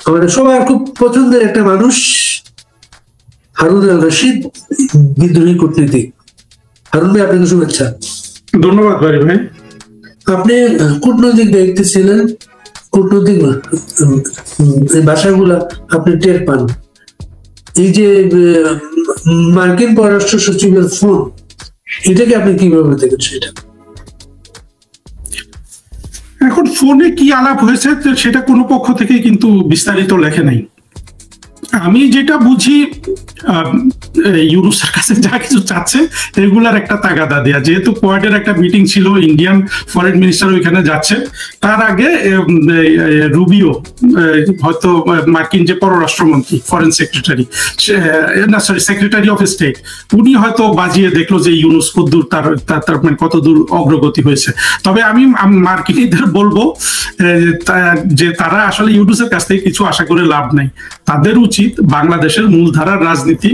আমাদের সবার খুব পছন্দের একটা মানুষ হারুন আল রশিদ, বিদ্রোহী কূটনীতিক। হারুন ভাই, আপনাকে শুভেচ্ছা। ধন্যবাদ ভাই। আপনি কূটনৈতিক দায়িত্বে ছিলেন, কূটনৈতিক ভাষাগুলা আপনি টের পান। এই যে মার্কিন পররাষ্ট্র সচিবের ফোন, এটাকে আপনি কিভাবে দেখেন? সেটা এখন ফোনে কি আলাপ হয়েছে সেটা কোনো পক্ষ থেকে কিন্তু বিস্তারিত লেখে নাই। আমি যেটা বুঝি ইউনুসের কাছে যা কিছু চাচ্ছে এগুলার একটা তাগাদা দেয়া, যেহেতু কোয়াডের একটা মিটিং ছিল, ইন্ডিয়ান ফরেন মিনিস্টার ওইখানে যাচ্ছে, তার আগে রুবিও হয়তো মার্কিন যে পররাষ্ট্রমন্ত্রী, ফরেন সেক্রেটারি, না সরি সেক্রেটারি অফ স্টেট, উনি হয়তো বাজিয়ে দেখলো যে ইউনুস কতদূর তার মানে কতদূর অগ্রগতি হয়েছে। তবে আমি মার্কিনীদের বলবো যে তারা আসলে ইউনুসের কাছ থেকে কিছু আশা করে লাভ নাই। তাদের উচিত বাংলাদেশের মূলধারার রাজনীতি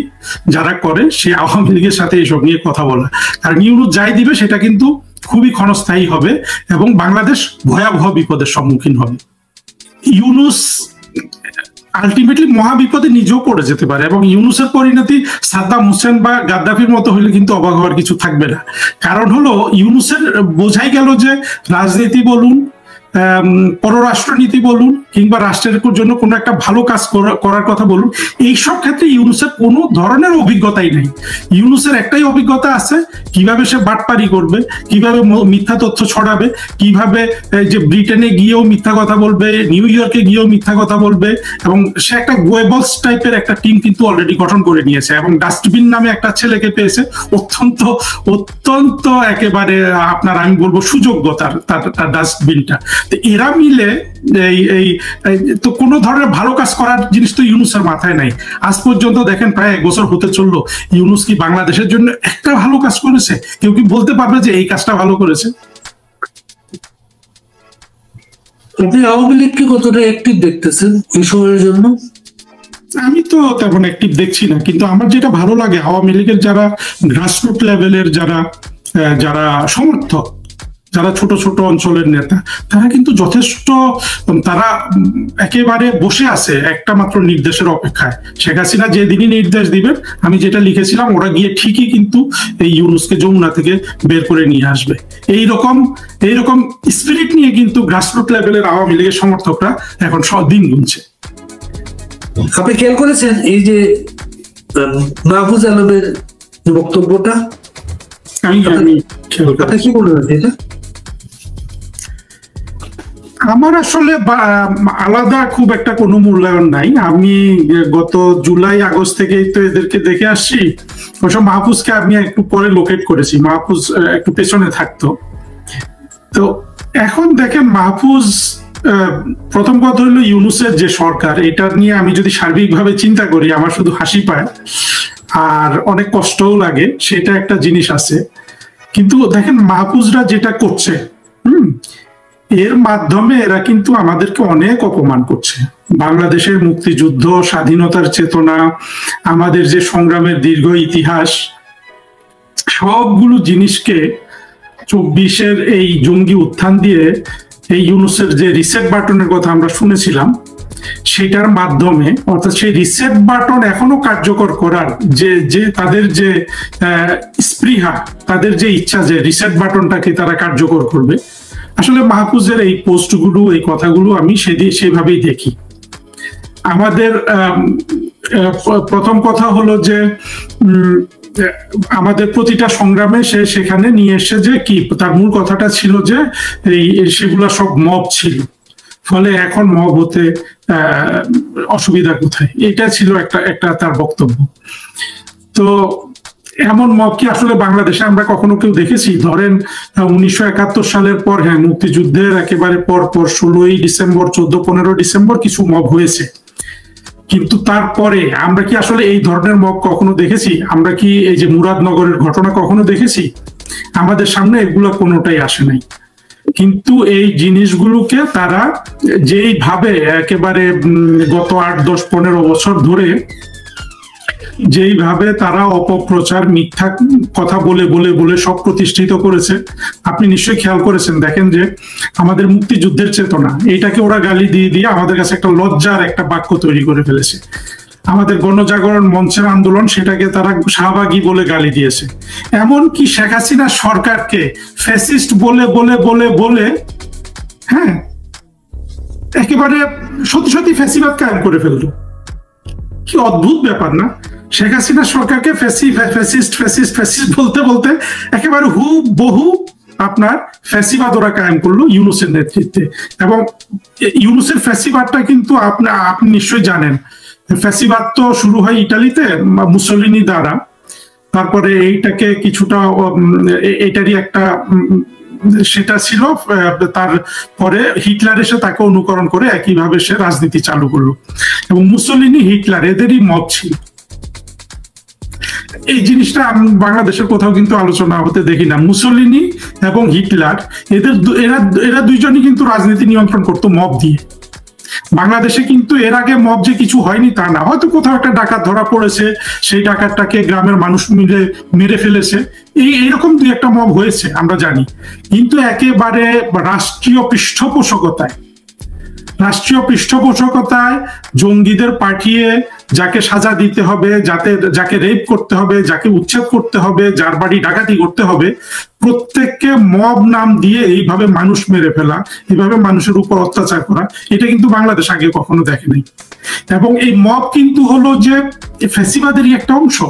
যারা করে সে আওয়ামী লীগের সাথে এসব নিয়ে কথা বলা, কারণ ইউনুস যাই দিবে সেটা কিন্তু খুবই ক্ষণস্থায়ী হবে এবং বাংলাদেশ ভয়াবহ বিপদের সম্মুখীন হবে। ইউনুস আলটিমেটলি মহাবিপদে নিজেও পড়ে যেতে পারে এবং ইউনুসের পরিণতি সাদ্দাম হোসেন বা গাদ্দাফির মতো হলে কিন্তু অবাক হওয়ার কিছু থাকবে না। কারণ হলো ইউনুসের বোঝাই গেল যে রাজনীতি বলুন, পররাষ্ট্রনীতি বলুন, কিংবা রাষ্ট্রের জন্য কোনো একটা ভালো কাজ করার কথা বলুন, এইসব ক্ষেত্রে ইউনুসের কোনো ধরনের অভিজ্ঞতাই নেই। ইউনুসের একটাই অভিজ্ঞতা আছে, কিভাবে সে বাটপারি করবে, কিভাবে মিথ্যা তথ্য ছড়াবে, কিভাবে যে ব্রিটেনে গিয়েও মিথ্যা কথা বলবে, নিউ ইয়র্কে গিয়েও মিথ্যা কথা বলবে, এবং সে একটা গোয়েবলস টাইপের একটা টিম কিন্তু অলরেডি গঠন করে নিয়েছে এবং ডাস্টবিন নামে একটা ছেলেকে পেয়েছে, অত্যন্ত অত্যন্ত একেবারে আপনার আমি বলবো সুযোগ্য তার ডাস্টবিনটা। এরা মিলে এই তো কোনো ধরনের ভালো কাজ করার জিনিস তো ইউনুসের মাথায় নাই। আজ পর্যন্ত দেখেন প্রায় 1 বছর হতে চললো, ইউনুস কি বাংলাদেশের জন্য একটা ভালো কাজ করেছে? কেউ কি বলতে পারবে যে এই কাজটা ভালো করেছে? আপনি আওয়ামী লীগকে কতটা অ্যাক্টিভ দেখতেছেন এই সময়ের জন্য? আমি তো তেমন অ্যাক্টিভ দেখছি না, কিন্তু আমার যেটা ভালো লাগে আওয়ামী লীগের যারা গ্রাসরুট লেভেলের যারা সমর্থক, যারা ছোট ছোট অঞ্চলের নেতা, তারা কিন্তু যথেষ্ট, তারা একেবারে বসে আছে একটা মাত্র নির্দেশের অপেক্ষায়। শেখ হাসিনা যেদিনই নির্দেশ দিবেন, আমি যেটা লিখেছিলাম, ওরা গিয়ে ঠিকই কিন্তু এই ইউনুসকে যমুনা থেকে বের করে নিয়ে আসবে। এইরকম স্পিরিট নিয়ে কিন্তু গ্রাসরুট লেভেলের আওয়ামী লীগের সমর্থকরা এখন দিন গুনছে। আপনি খেয়াল করেছেন এই যে মাহফুজ আলমের বক্তব্যটা? আপনি কি মনে হয় এটা? আমার আসলে আলাদা খুব একটা কোনো মূল্যায়ন নাই। আমি গত জুলাই আগস্ট থেকেই তো এদেরকে দেখে আসছি। ওসব মাহফুজকে আমি একটু পরে লোকেট করেছি, মাহফুজ একটু পেছনে থাকতো। তো এখন দেখেন মাহফুজ, প্রথম কথা হলো ইউনুসের যে সরকার, এটা নিয়ে আমি যদি সার্বিকভাবে চিন্তা করি আমার শুধু হাসি পায় আর অনেক কষ্টও লাগে, সেটা একটা জিনিস আছে। কিন্তু দেখেন মাহফুজরা যেটা করছে, এর মাধ্যমে এরা কিন্তু আমাদেরকে অনেক অপমান করছে। বাংলাদেশের মুক্তিযুদ্ধ, স্বাধীনতার চেতনা, আমাদের যে সংগ্রামের দীর্ঘ ইতিহাস, সবগুলো জিনিসকে 24-এর এই জঙ্গি উত্থান দিয়ে এই ইউনুসের যে রিসেট বাটনের কথা আমরা শুনেছিলাম, সেটার মাধ্যমে, অর্থাৎ সেই রিসেট বাটন এখনো কার্যকর করার যে তাদের যে স্পৃহা, তাদের যে ইচ্ছা যে রিসেট বাটনটাকে তারা কার্যকর করবে, আসলে মাহফুজের এই পোস্টগুলো, এই কথাগুলো আমি সেভাবেই দেখি। আমাদের প্রথম কথা হলো যে আমাদের প্রতিটা সংগ্রামে সে সেখানে নিয়ে এসে যে কি তার মূল কথাটা ছিল যে সেগুলা সব মব ছিল, ফলে এখন মব হতে অসুবিধা কোথায়, এটা ছিল একটা তার বক্তব্য। তো এমন মব কি আসলে বাংলাদেশে আমরা কখনো কেউ দেখেছি? ধরেন 1971 সালের পর, হ্যাঁ মুক্তিযুদ্ধের একেবারে পর 16ই ডিসেম্বর, 14-15 ডিসেম্বর কিছু মব হয়েছে, কিন্তু তারপরে আমরা কি আসলে এই ধরনের মব কখনো দেখেছি? আমরা কি এই যে মুরাদনগরের ঘটনা কখনো দেখেছি? আমাদের সামনে এগুলো কোনোটাই আসে নাই। কিন্তু এই জিনিসগুলোকে তারা যেইভাবে একেবারে গত 8, 10, 15 বছর ধরে যেইভাবে তারা অপপ্রচার মিথ্যা কথা বলে বলে বলে সব প্রতিষ্ঠিত করেছে, আপনি নিশ্চয়ই খেয়াল করেছেন। দেখেন যে আমাদের মুক্তিযুদ্ধের চেতনা, এইটাকে ওরা গালি দিয়ে দিয়ে আমাদের কাছে একটা লজ্জার একটা বাক্য তৈরি করে ফেলেছে। আমাদের গণজাগরণ মঞ্চের আন্দোলন, সেটাকে তারা শাহবাগী বলে গালি দিয়েছে। এমনকি শেখ হাসিনা সরকারকে ফ্যাসিস্ট বলে বলে বলে বলে, হ্যাঁ, একেবারে সত্যি সত্যি ফ্যাসিবাদ কায়েম করে ফেললো। কি অদ্ভুত ব্যাপার না? শেখ হাসিনা সরকারকে ফ্যাসিস্ট ফ্যাসিস্ট ফ্যাসিস্ট বলতে বলতে একেবারে বহু আপনার ফ্যাসিবাদ ওরা কায়েম করলো ইউনূসের নেতৃত্বে। এবং ইউনূসের ফ্যাসিবাদটা কিন্তু আপনি নিশ্চয়ই জানেন, ফ্যাসিবাদ তো শুরু হয় ইটালিতে মুসোলিনি দ্বারা, তারপরে এইটাকে কিছুটা এটারই একটা সেটা ছিল, তারপরে হিটলার এসে তাকে অনুকরণ করে একইভাবে সে রাজনীতি চালু করলো। এবং মুসোলিনি হিটলার এদেরই মত ছিল। এই জিনিসটা বাংলাদেশের কোথাও কিন্তু আলোচনা হতে দেখি না। মুসোলিনি এবং হিটলার এরা দুইজনই কিন্তু রাজনীতি নিয়ন্ত্রণ করতো মব দিয়ে। বাংলাদেশে কিন্তু এর আগে মব যে কিছু হয়নি তা না, হয়তো কোথাও একটা ডাকাত ধরা পড়েছে, সেই ডাকাতটাকে গ্রামের মানুষ মিলে মেরে ফেলেছে, এইরকম দুই একটা মব হয়েছে আমরা জানি। কিন্তু একেবারে রাষ্ট্রীয় পৃষ্ঠপোষকতায় জঙ্গিদের পাঠিয়ে যাকে সাজা দিতে হবে, যাকে রেপ করতে হবে, যাকে উচ্ছেদ করতে হবে, যার বাড়ি ডাকাতি করতে হবে, প্রত্যেককে মব নাম দিয়ে এইভাবে মানুষ মেরে ফেলা, এইভাবে মানুষের উপর অত্যাচার করা, এটা কিন্তু বাংলাদেশ আগে কখনো দেখেনি। এবং এই মব কিন্তু হলো যে ফ্যাসিবাদেরই একটা অংশ।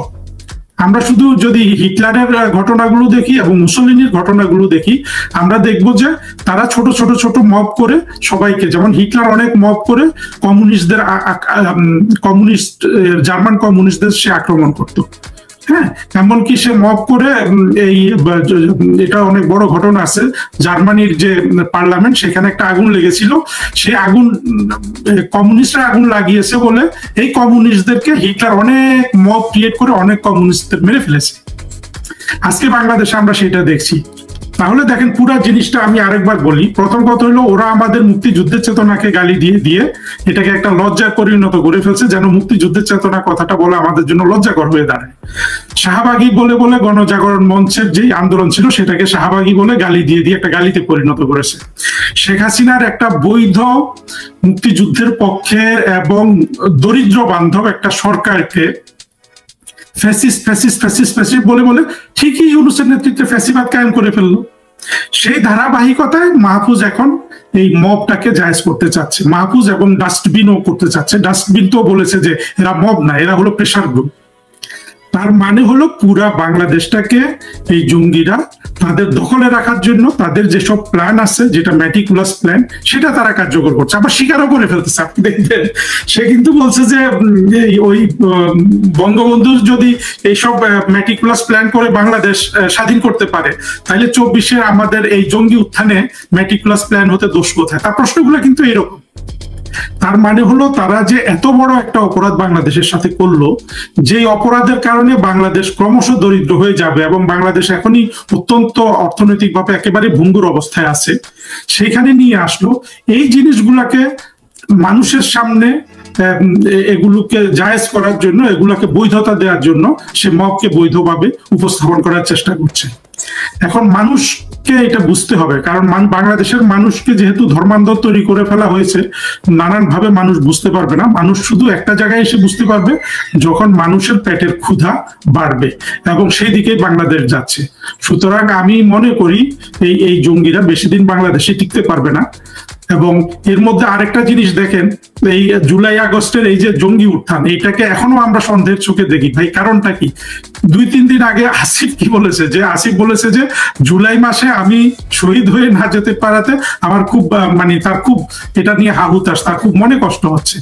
আমরা শুধু যদি হিটলারের ঘটনাগুলো দেখি এবং মুসোলিনির ঘটনাগুলো দেখি, আমরা দেখব যে তারা ছোট ছোট ছোট মব করে সবাইকে, যেমন হিটলার অনেক মব করে জার্মান কমিউনিস্টদের সে আক্রমণ করতো। হ্যাঁ, এমনকি সে মব করে এটা অনেক বড় ঘটনা আছে, জার্মানির যে পার্লামেন্ট সেখানে একটা আগুন লেগেছিল, সে আগুন কমিউনিস্টরা আগুন লাগিয়েছে বলে এই কমিউনিস্টদেরকে হিটলার অনেক মব ক্রিয়েট করে অনেক কমিউনিস্টদের মেরে ফেলেছে। আজকে বাংলাদেশে আমরা সেটা দেখছি। তাহলে দেখেন পুরো জিনিসটা আমি আরেকবার বলি। প্রথম কথা হলো, ওরা আমাদের মুক্তিযুদ্ধের চেতনাকে গালি দিয়ে দিয়ে এটাকে একটা লজ্জায় পরিণত করে ফেলছে, যেন মুক্তিযুদ্ধের চেতনা কথাটা বলে আমাদের জন্য লজ্জাকর হয়ে দাঁড়ায়। শাহবাগী বলে বলে গণজাগরণ মঞ্চের যে আন্দোলন ছিল সেটাকে শাহবাগী বলে গালি দিয়ে দিয়ে একটা গালিতে পরিণত করেছে। শেখ হাসিনার একটা বৈধ মুক্তিযুদ্ধের পক্ষের এবং দরিদ্র বান্ধব একটা সরকারকে ফ্যাসিস্ট বলে বলে ঠিকই ইউনূসের নেতৃত্বে ফ্যাসিবাদ কায়েম করে ফেললো। সেই ধারাবাহিকতায় মাহফুজ এখন এই মবটাকে জায়েজ করতে চাচ্ছে। মাহফুজ এবং ডাস্টবিনও করতে চাচ্ছে। ডাস্টবিন তো বলেছে যে এরা মব না, এরা হলো প্রেসার গ্রুপ। তার মানে হলো পুরা বাংলাদেশটাকে এই জঙ্গিরা তাদের দখলে রাখার জন্য তাদের যেসব প্ল্যান আছে, যেটা ম্যাটিকুলাস প্ল্যান, সেটা তারা কার্যকর করছে। আবার স্বীকারও করে ফেলতেছে। আপনি দেখবেন সে কিন্তু বলছে যে ওই বঙ্গবন্ধু যদি এইসব ম্যাটিকুলাস প্ল্যান করে বাংলাদেশ স্বাধীন করতে পারে, তাহলে 24-এ আমাদের এই জঙ্গি উত্থানে ম্যাটিকুলাস প্ল্যান হতে দোষ কোথায়? তার প্রশ্নগুলো কিন্তু এরকম। তার মানে হলো তারা যে এত বড় একটা অপরাধ বাংলাদেশের সাথে করলো, যে অপরাধের কারণে বাংলাদেশ ক্রমশ দরিদ্র হয়ে যাবে এবং বাংলাদেশ এখনই অত্যন্ত অর্থনৈতিকভাবে একেবারে ভঙ্গুর অবস্থায় আছে, সেখানে নিয়ে আসলো। এই জিনিসগুলাকে মানুষের সামনে এগুলোকে জায়েজ করার জন্য, এগুলাকে বৈধতা দেওয়ার জন্য সে মবকে বৈধভাবে উপস্থাপন করার চেষ্টা করছে। এখন মানুষকে এটা বুঝতে হবে, কারণ বাংলাদেশের মানুষকে যেহেতু ধর্মান্ধ তৈরি করে ফেলা হয়েছে, নানান ভাবে মানুষ বুঝতে পারবে না। মানুষ শুধু একটা জায়গায় এসে বুঝতে পারবে যখন মানুষের পেটের ক্ষুধা বাড়বে, এবং সেই দিকে বাংলাদেশ যাচ্ছে। সুতরাং আমি মনে করি এই জঙ্গিরা বেশি দিন বাংলাদেশে টিকতে পারবে না। এবং এর মধ্যে আরেকটা জিনিস দেখেন, এই জুলাই আগস্টের এই যে জঙ্গি উত্থান, এইটাকে এখনো আমরা সন্দেহের চোখে দেখি। ভাই কারণটা কি? 2-3 দিন আগে আসিফ কি বলেছে, যে আসিফ বলেছে যে জুলাই মাসে আমি শহীদ হয়ে না যেতে পারাতে আমার খুব তার খুব এটা নিয়ে হাহুতাশ, তার খুব মনে কষ্ট হচ্ছে।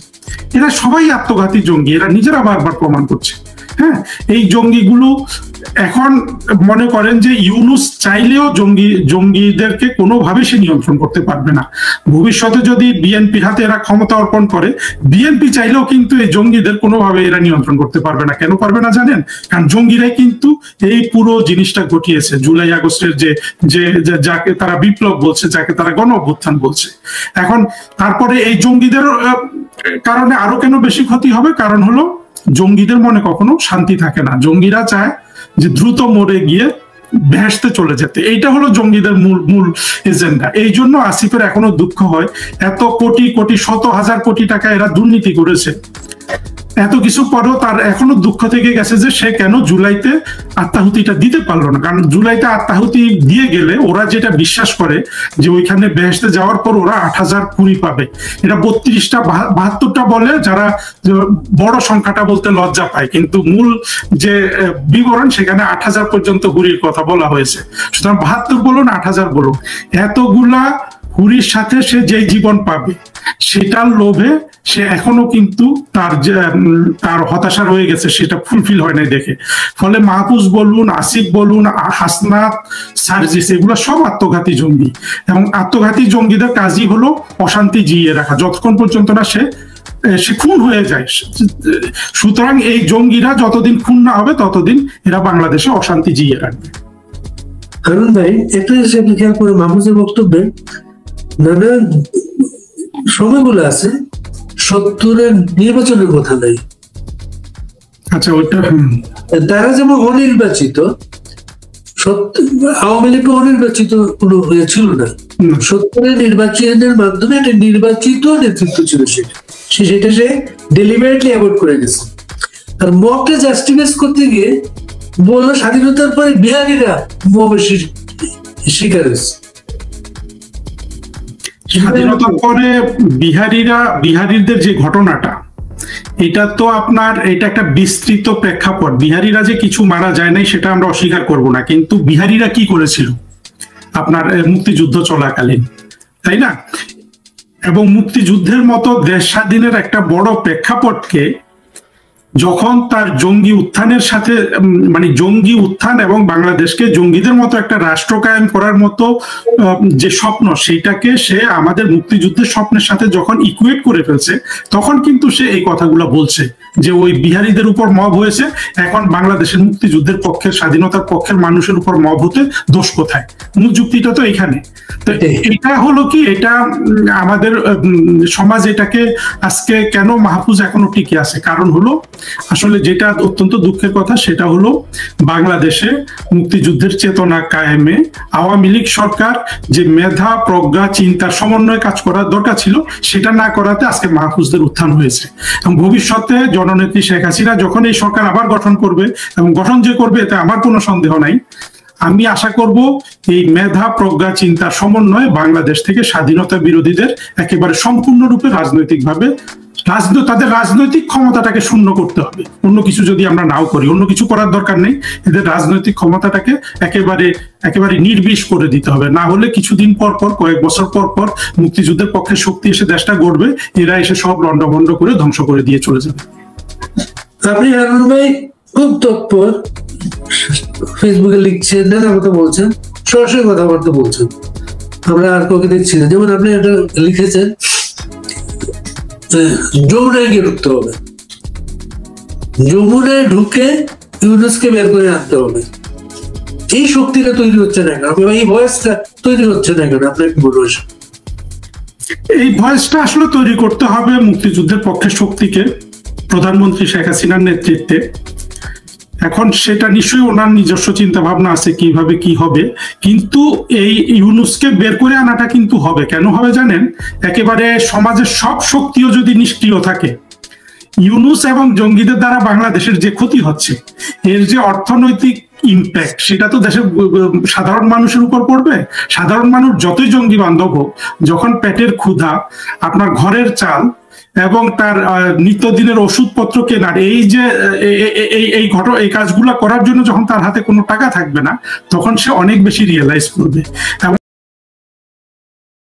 এরা সবাই আত্মঘাতী জঙ্গি, এরা নিজেরা বারবার প্রমাণ করছে। হ্যাঁ, এই জঙ্গিগুলো এখন মনে করেন যে ইউনূস চাইলেও জঙ্গিদেরকে কোনোভাবে সে নিয়ন্ত্রণ করতে পারবে না। ভবিষ্যতে যদি বিএনপির হাতে এরা ক্ষমতা অর্পণ করে, বিএনপি চাইলেও কিন্তু এই জঙ্গিদের কোনোভাবে এরা নিয়ন্ত্রণ করতে পারবে না। কেন পারবে না জানেন? কারণ জঙ্গিরাই কিন্তু এই পুরো জিনিসটা ঘটিয়েছে। জুলাই আগস্টের যে যাকে তারা বিপ্লব বলছে, যাকে তারা গণ অভ্যুত্থান বলছে। এখন তারপরে এই জঙ্গিদের কারণে আরো কেন বেশি ক্ষতি হবে? কারণ হলো জঙ্গিদের মনে কখনো শান্তি থাকে না। জঙ্গিরা চায় যে দ্রুত মরে গিয়ে ভেস্তে চলে যেতে, এইটা হলো জঙ্গিদের মূল এজেন্ডা। এই জন্য আসিফের এখনো দুঃখ হয়, এত কোটি কোটি শত হাজার কোটি টাকা এরা দুর্নীতি করেছে, এত কিছু পরেও তার এখনো দুঃখ থেকে গেছে যে সে কেন জুলাইতে আত্মাহুতিটা দিতে পারলো না। কারণ জুলাইতে আত্মাহুতি দিয়ে গেলে ওরা যেটা বিশ্বাস করে যে ওইখানে বেহেশতে যাওয়ার পর ওরা 8,000 কুড়ি পাবে, এটা 32টা 72টা বলে, যারা বড় সংখ্যাটা বলতে লজ্জা পায়, কিন্তু মূল যে বিবরণ সেখানে 8,000 পর্যন্ত হুরির কথা বলা হয়েছে। সুতরাং 72 বলুন 8,000 বলুন, এতগুলা হুরির সাথে সে যে জীবন পাবে সেটার লোভে সে এখনো কিন্তু তার হতাশা রয়ে গেছে, সেটা ফুলফিল হয় নাই দেখে। ফলে মাহফুজ বলুন, আসিফ বলুন, হাসনাত, সার্জিস, এগুলো সব আত্মঘাতী জঙ্গি, এবং আত্মঘাতী জঙ্গিদের কাজই হলো অশান্তি জিইয়ে রাখা যতক্ষণ পর্যন্ত না সে খুন হয়ে যায়। সুতরাং এই জঙ্গিরা যতদিন খুন না হবে ততদিন এরা বাংলাদেশে অশান্তি জিইয়ে রাখবে। কারণ ভাই একটা জিনিস আপনি খেয়াল করে মাহফুজের বক্তব্যে নানা সময়গুলো আছে, 70-এর নির্বাচনের কথা নাই। আচ্ছা, ওইটা তারা যেমন অনির্বাচিত, আওয়ামী লীগ অনির্বাচিত কোনো ছিল না, 70-এর নির্বাচনের মাধ্যমে একটা নির্বাচিত নেতৃত্ব ছিল, সেটা সে ডেলিবারেটলি অ্যাভয়েড করে গেছে। আর মবকে জাস্টিফাই করতে গিয়ে বললো স্বাধীনতার পরে বিহারীরা মবের শিকার হয়েছে। স্বাধীনতার পরে বিহারীদের যে ঘটনাটা, এটা তো আপনার এটা একটা বিস্তৃত প্রেক্ষাপট। বিহারীরা যে কিছু মারা যায় নাই সেটা আমরা অস্বীকার করব না, কিন্তু বিহারীরা কি করেছিল আপনার মুক্তিযুদ্ধ চলাকালীন, তাই না? এবং মুক্তিযুদ্ধের মতো দেশ স্বাধীনের একটা বড় প্রেক্ষাপটকে যখন তার জঙ্গি উত্থানের সাথে, মানে জঙ্গি উত্থান এবং বাংলাদেশকে জঙ্গিদের মতো একটা রাষ্ট্র কায়েম করার মতো যে স্বপ্ন, সেইটাকে সে আমাদের মুক্তিযুদ্ধের স্বপ্নের সাথে যখন ইকুয়েট করে ফেলছে, তখন কিন্তু সে এই কথাগুলো বলছে যে ওই বিহারীদের উপর মব হয়েছে, এখন বাংলাদেশের মুক্তিযুদ্ধের পক্ষের, স্বাধীনতার পক্ষের মানুষের উপর মব হতে দোষ কোথায়? মূল যুক্তিটা তো এখানে। তো এটা হলো কি, এটা আমাদের সমাজ এটাকে আজকে কেন মাহফুজ এখনো টিকে আছে, কারণ হলো আসলে যেটা অত্যন্ত দুঃখের কথা সেটা হলো বাংলাদেশে মুক্তিযুদ্ধের চেতনা কায়েমে আওয়ামী লীগ সরকার যে মেধা, প্রজ্ঞা, চিন্তার সমন্বয়ে কাজ করার দরকার ছিল সেটা না করাতে আজকে মাহফুজদের উত্থান হয়েছে। এবং ভবিষ্যতে জননেত্রী শেখ হাসিনা যখন এই সরকার আবার গঠন করবে, এবং গঠন যে করবে এতে আমার কোনো সন্দেহ নাই, আমি আশা করব এই মেধা, প্রজ্ঞা, চিন্তার সমন্বয়ে বাংলাদেশ থেকে স্বাধীনতা বিরোধীদের একেবারে সম্পূর্ণরূপে রাজনৈতিকভাবে তাদের রাজনৈতিক ক্ষমতাটাকে শূন্য করতে হবে। অন্য কিছু যদি আমরা নাও করি, অন্য কিছু করার দরকার নেই, এদের রাজনৈতিক ক্ষমতাটাকে একেবারে নির্বিষ করে দিতে হবে। না হলে কিছুদিন পর পর, কয়েক বছর পর পর মুক্তিযুদ্ধের পক্ষে শক্তি এসে দেশটা গড়বে, এরা এসে সব লন্ডভন্ড করে ধ্বংস করে দিয়ে চলে যাবে। আপনি হারুন ভাই খুব তৎপর, ফেসবুকে লিখছেন, নানা কথা বলছেন, সরাসরি কথাবার্তা বলছেন, আমরা আর কাউকে দেখছি না। যেমন আপনি এটা লিখেছেন যমুনায় গিয়ে ঢুকতে হবে, যমুনায় ঢুকে ইউনুসকে বের করে আনতে হবে। এই শক্তিটা তৈরি হচ্ছে না কেন? এই ভয়েসটা তৈরি হচ্ছে না কেন? আপনার কি বলবো? এই ভয়েসটা আসলে তৈরি করতে হবে মুক্তিযুদ্ধের পক্ষে শক্তিকে, প্রধানমন্ত্রী শেখ হাসিনার নেতৃত্বে। এখন সেটা নিশ্চয়ই ওনার নিজস্ব চিন্তা ভাবনা আছে কিভাবে কি হবে, কিন্তু এই ইউনুসকে বের করে আনাটা কিন্তু হবে। কেন হবে জানেন? একেবারে সমাজের সব শক্তিও যদি নিষ্ক্রিয় থাকে, ইউনুস এবং জঙ্গিদের দ্বারা বাংলাদেশের যে ক্ষতি হচ্ছে, এর যে অর্থনৈতিক ইম্প্যাক্ট, সেটা তো দেশের সাধারণ মানুষের উপর পড়বে। সাধারণ মানুষ যতই জঙ্গি বান্ধব হোক, যখন পেটের ক্ষুধা, আপনার ঘরের চাল এবং তার নিত্যদিনের ওষুধপত্র কেনার এই কাজগুলো করার জন্য যখন তার হাতে কোনো টাকা থাকবে না, তখন সে অনেক বেশি রিয়েলাইজ করবে।